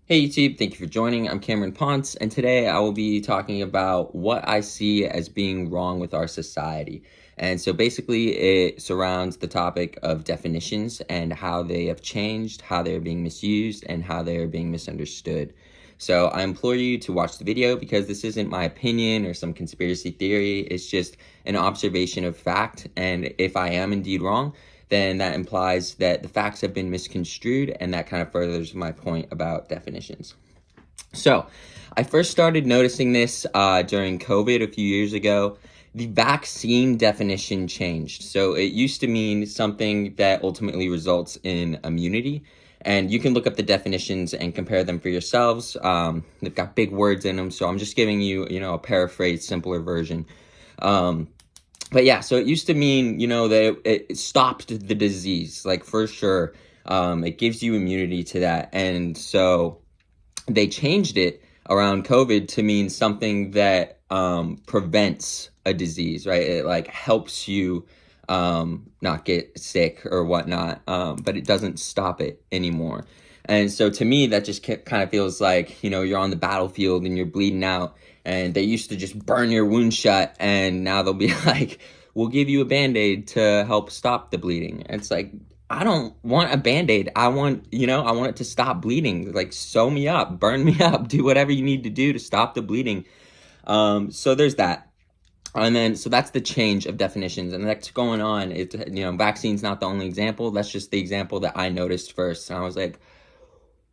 Hey YouTube, thank you for joining. I'm Cameron Ponce, and today I will be talking about what I see as being wrong with our society. And so basically, it surrounds the topic of definitions and how they have changed, how they're being misused, and how they are being misunderstood. So I implore you to watch the video because this isn't my opinion or some conspiracy theory. It's just an observation of fact. And if I am indeed wrong, then that implies that the facts have been misconstrued, and that kind of furthers my point about definitions. So, I first started noticing this during COVID a few years ago. The vaccine definition changed. So, it used to mean something that ultimately results in immunity. And you can look up the definitions and compare them for yourselves. They've got big words in them, so I'm just giving you, a paraphrased, simpler version. But yeah, so it used to mean, that it stopped the disease, like for sure. It gives you immunity to that. And so they changed it around COVID to mean something that prevents a disease, right? It like helps you not get sick or whatnot, but it doesn't stop it anymore. And so to me, that just kind of feels like, you're on the battlefield and you're bleeding out. And they used to just burn your wound shut, and now they'll be like, we'll give you a Band-Aid to help stop the bleeding. It's like, I don't want a Band-Aid. I want it to stop bleeding. Like, sew me up, burn me up, do whatever you need to do to stop the bleeding. So there's that. And then, so that's the change of definitions, and that's going on. It's, vaccine's not the only example. That's just the example that I noticed first. And I was like,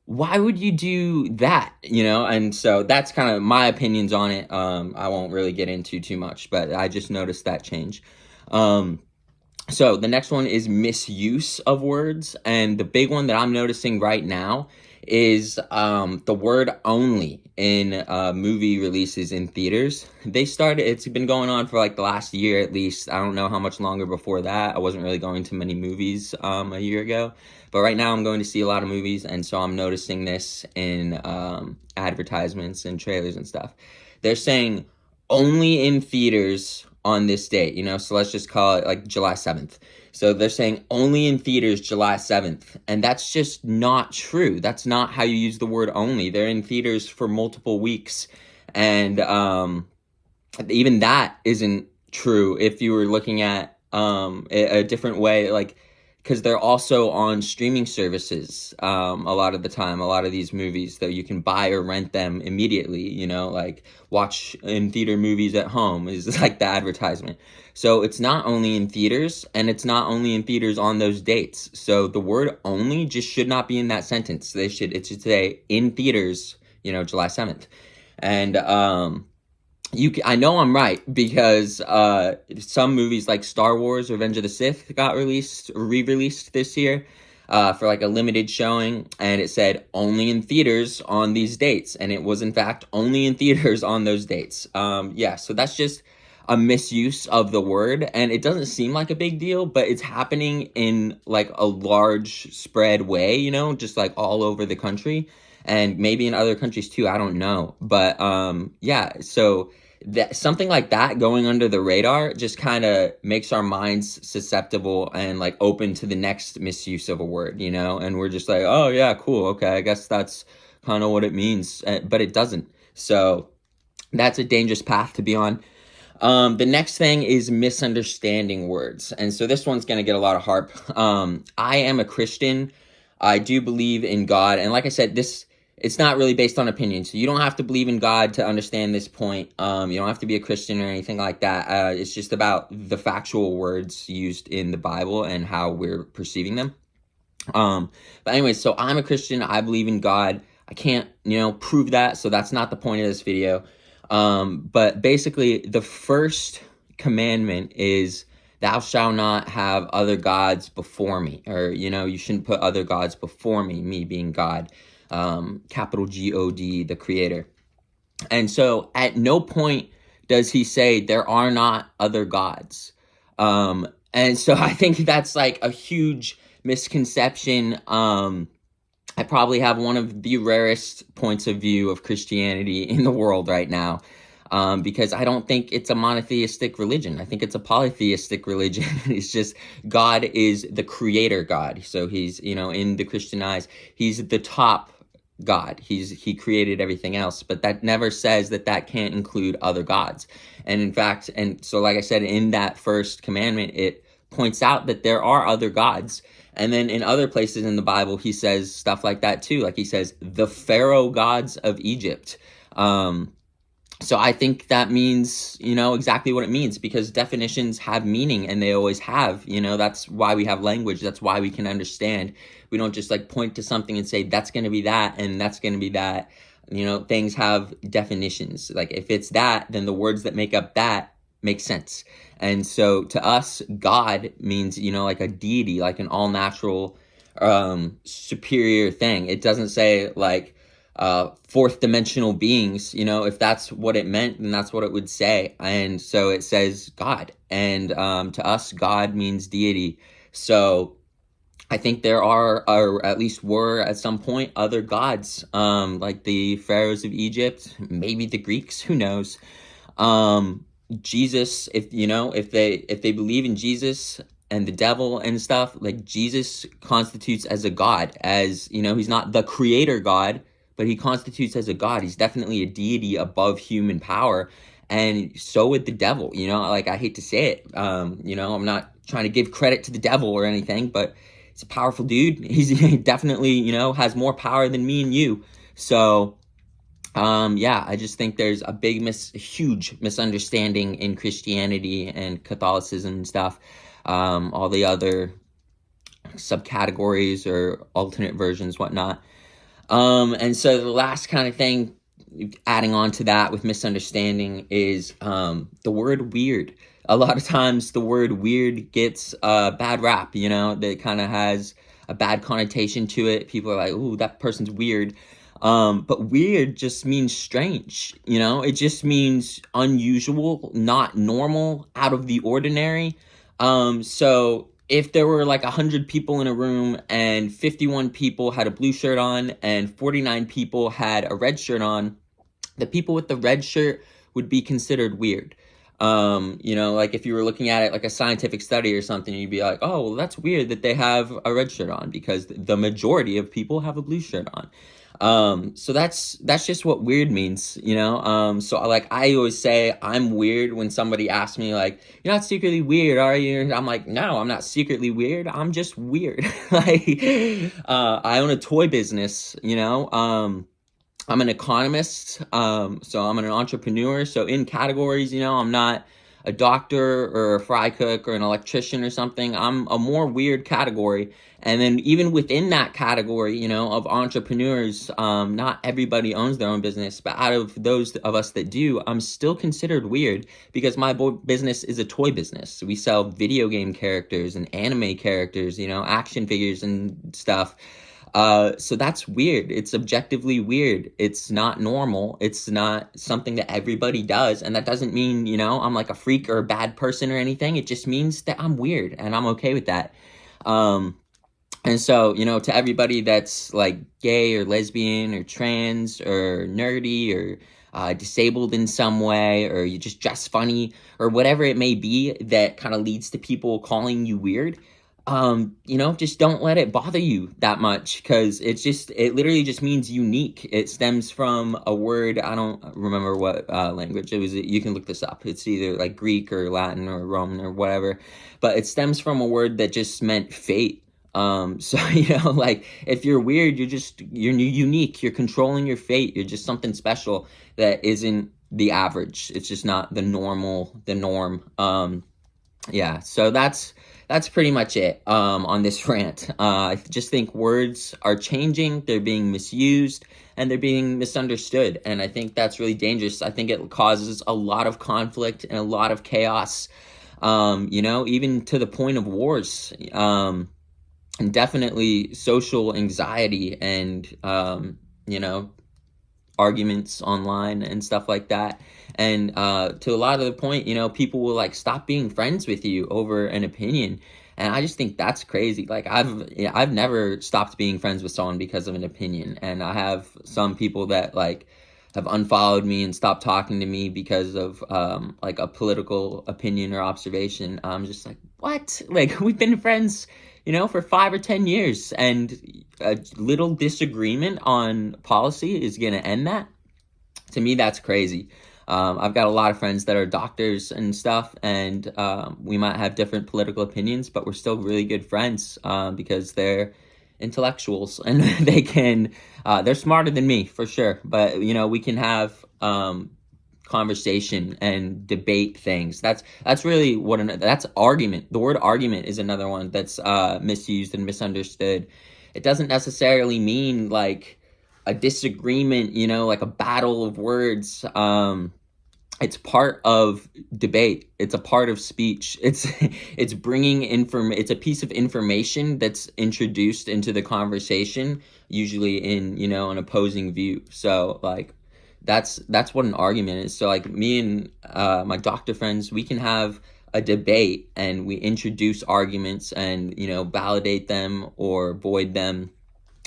why would you do that? And so that's kind of my opinions on it. I won't really get into too much, but I just noticed that change. So the next one is misuse of words. And the big one that I'm noticing right now is the word only in movie releases in theaters. It's been going on for like the last year at least. I don't know how much longer before that. I wasn't really going to many movies a year ago. But right now I'm going to see a lot of movies, and so I'm noticing this in advertisements and trailers and stuff. They're saying only in theaters on this date, so let's just call it like July 7th. So they're saying only in theaters July 7th, and that's just not true. That's not how you use the word only. They're in theaters for multiple weeks, and even that isn't true if you were looking at a different way, like, because they're also on streaming services a lot of the time. A lot of these movies that you can buy or rent them immediately, like watch in theater movies at home is like the advertisement. So it's not only in theaters, and it's not only in theaters on those dates. So the word only just should not be in that sentence. It should say in theaters, July 7th. And I know I'm right because some movies like Star Wars: Revenge of the Sith got re-released this year for like a limited showing, and it said only in theaters on these dates, and it was in fact only in theaters on those dates. So that's just a misuse of the word, and it doesn't seem like a big deal, but it's happening in like a large spread way, just like all over the country, and maybe in other countries too. I don't know, but so that something like that going under the radar just kind of makes our minds susceptible and like open to the next misuse of a word, and we're just like, oh yeah, cool, okay, I guess that's kind of what it means, but it doesn't. So that's a dangerous path to be on. The next thing is misunderstanding words, and so this one's going to get a lot of harp. I am a Christian. I do believe in God, and like I said, it's not really based on opinion, so you don't have to believe in God to understand this point. You don't have to be a Christian or anything like that. It's just about the factual words used in the Bible and how we're perceiving them. But anyway, so I'm a Christian. I believe in God. I can't, prove that, so that's not the point of this video. But basically, the first commandment is, thou shalt not have other gods before me, or, you shouldn't put other gods before me being God. Capital God, the creator. And so at no point does he say there are not other gods. And so I think that's like a huge misconception. I probably have one of the rarest points of view of Christianity in the world right now. Because I don't think it's a monotheistic religion. I think it's a polytheistic religion. It's just God is the creator God. So he's, in the Christian eyes, he's the top God. He created everything else, but that never says that that can't include other gods. And in fact, and so like I said, in that first commandment, it points out that there are other gods. And then in other places in the Bible, he says stuff like that too. Like he says, the Pharaoh gods of Egypt. So I think that means, exactly what it means, because definitions have meaning, and they always have. That's why we have language. That's why we can understand. We don't just like point to something and say that's going to be that and that's going to be that. Things have definitions. Like if it's that, then the words that make up that make sense. And so to us, God means, like a deity, like an all natural, superior thing. It doesn't say like fourth dimensional beings. If that's what it meant, then that's what it would say. And so it says God. And to us, God means deity. So I think there are, or at least were at some point, other gods, like the pharaohs of Egypt, maybe the Greeks, who knows. Jesus, if they believe in Jesus and the devil and stuff, like Jesus constitutes as a god, as he's not the creator God, but he constitutes as a god. He's definitely a deity above human power. And so would the devil. Like I hate to say it, I'm not trying to give credit to the devil or anything, but he's a powerful dude. He definitely, has more power than me and you. So yeah, I just think there's a huge misunderstanding in Christianity and Catholicism and stuff. All the other subcategories or alternate versions, whatnot. And so the last kind of thing, adding on to that with misunderstanding, is the word weird. A lot of times the word weird gets a bad rap, that kind of has a bad connotation to it. People are like, ooh, that person's weird. But weird just means strange, it just means unusual, not normal, out of the ordinary. So if there were like 100 people in a room and 51 people had a blue shirt on and 49 people had a red shirt on, the people with the red shirt would be considered weird. Like if you were looking at it like a scientific study or something, you'd be like, oh, well, that's weird that they have a red shirt on, because the majority of people have a blue shirt on. So that's just what weird means, so like I always say I'm weird when somebody asks me like, you're not secretly weird, are you? I'm like, no, I'm not secretly weird. I'm just weird. Like, I own a toy business, I'm an economist, so I'm an entrepreneur. So in categories, I'm not a doctor or a fry cook or an electrician or something. I'm a more weird category. And then even within that category, of entrepreneurs, not everybody owns their own business, but out of those of us that do, I'm still considered weird, because my business is a toy business. We sell video game characters and anime characters, action figures and stuff. So that's weird. It's objectively weird. It's not normal. It's not something that everybody does. And that doesn't mean, I'm like a freak or a bad person or anything. It just means that I'm weird, and I'm okay with that. And so, to everybody that's like gay or lesbian or trans or nerdy or disabled in some way, or you just dress funny or whatever it may be that kind of leads to people calling you weird, just don't let it bother you that much, because it literally just means unique. It stems from a word, I don't remember what language it was. You can look this up. It's either like Greek or Latin or Roman or whatever, but it stems from a word that just meant fate. So, like if you're weird, you're unique, you're controlling your fate, you're just something special that isn't the average. It's just not the norm. Yeah, so that's pretty much it on this rant. I just think words are changing, they're being misused, and they're being misunderstood. And I think that's really dangerous. I think it causes a lot of conflict and a lot of chaos, even to the point of wars. And definitely social anxiety and, arguments online and stuff like that. And to a lot of the point, people will like stop being friends with you over an opinion. And I just think that's crazy. Like I've never stopped being friends with someone because of an opinion. And I have some people that like have unfollowed me and stopped talking to me because of like a political opinion or observation. I'm just like, what? Like we've been friends for 5 or 10 years, and a little disagreement on policy is going to end that. To me, that's crazy. I've got a lot of friends that are doctors and stuff, and we might have different political opinions, but we're still really good friends because they're intellectuals and they're smarter than me for sure. But we can have conversation and debate things. That's really that's argument. The word argument is another one that's misused and misunderstood. It doesn't necessarily mean like a disagreement, like a battle of words. It's part of debate. It's a part of speech. It's bringing it's a piece of information that's introduced into the conversation, usually in an opposing view. So like that's what an argument is. So like me and my doctor friends, we can have a debate and we introduce arguments and validate them or void them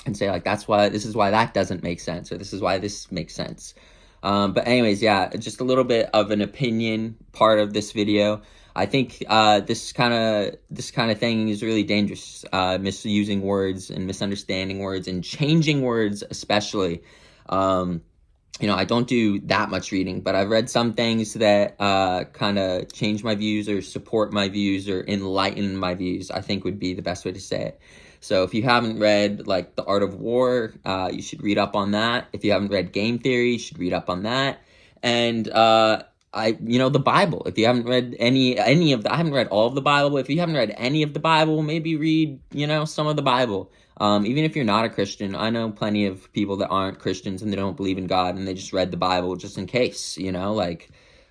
and say like this is why that doesn't make sense, or this is why this makes sense. But anyways, yeah, just a little bit of an opinion part of this video. I think this kind of thing is really dangerous. Misusing words and misunderstanding words and changing words, especially. I don't do that much reading, but I've read some things that kind of change my views or support my views or enlighten my views, I think would be the best way to say it. So if you haven't read like The Art of War, you should read up on that. If you haven't read Game Theory, you should read up on that. And the Bible. If you haven't read any of I haven't read all of the Bible, but if you haven't read any of the Bible, maybe read, some of the Bible. Even if you're not a Christian, I know plenty of people that aren't Christians and they don't believe in God and they just read the Bible just in case,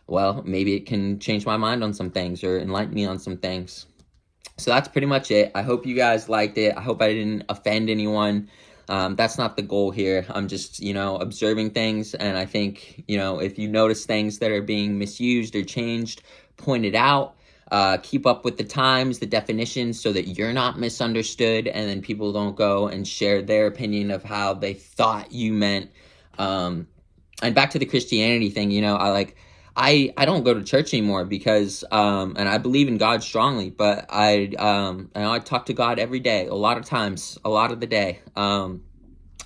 well, maybe it can change my mind on some things or enlighten me on some things. So that's pretty much it. I hope you guys liked it. I hope I didn't offend anyone. That's not the goal here. I'm just, observing things. And I think, if you notice things that are being misused or changed, point it out. Keep up with the times, the definitions, so that you're not misunderstood and then people don't go and share their opinion of how they thought you meant. And back to the Christianity thing, I don't go to church anymore because, and I believe in God strongly, but I talk to God every day, a lot of times, a lot of the day.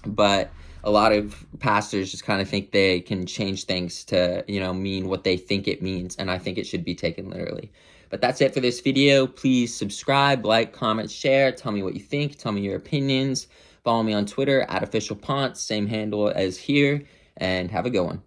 But a lot of pastors just kind of think they can change things to, mean what they think it means. And I think it should be taken literally. But that's it for this video. Please subscribe, like, comment, share. Tell me what you think. Tell me your opinions. Follow me on Twitter @officialponce, same handle as here. And have a good one.